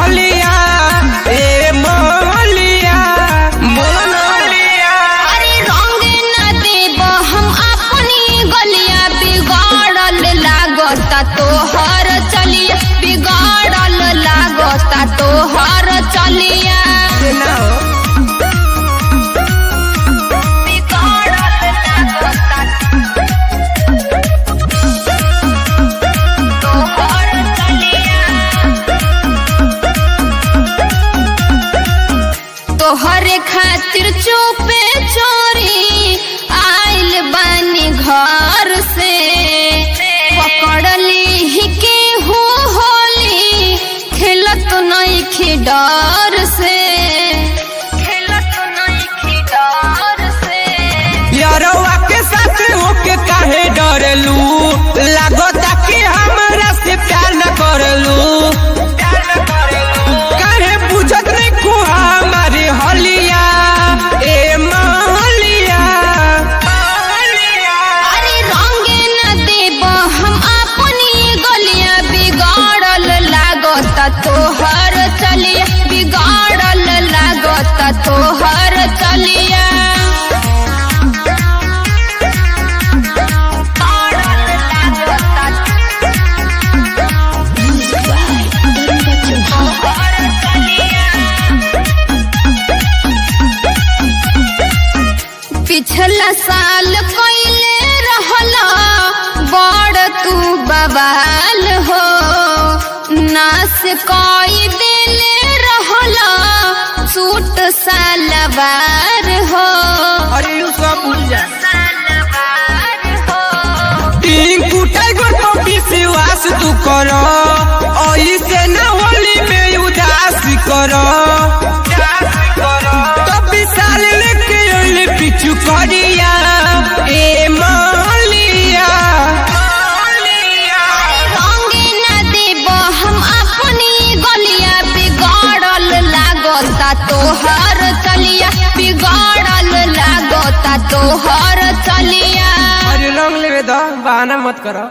हलिया ए मोलिया बोलो ना। अरे रंग न देब हम अपनी गलिया, बिगाड़ल लागता तोहर चलिया, बिगाड़ल लागता तोहर चलिया। तोहरे खातिर चुपे चोरी आइल बानी घर से, पकड़ली ही के हो होली खेलत नहीं डर से, खेलत नहीं डर से। यारवा के साथ होके काहे डरलू, लागता कि हमरा से प्यार न करलू, काहे बुझत नहीं को हमारी हलिया ए मोलिया। अरे रंग न देब हम अपनी गलिया, बिगाड़ल लागता तोहर चलिया, बिगाड़ल लागता तोहर चलिया। पिछला साल कइले रहला बड़ तू बवाल हो, नास कई देले रहला सूट सलवार हो। अरे यू सब भूल जा, सलवार टिंकू टाइगर पर विश्वास तू करो, ऐसे न होली में उदास करो, तब विशाल लेके अइले पिछु करिया ए मोलिया। रंग न देब हम अपनी गलिया, बिगाड़ल लागता तोहर चलिया, बिगाड़ल लागता तोहर चलिया। अरे रंग लेवे दो, बहाना मत करो।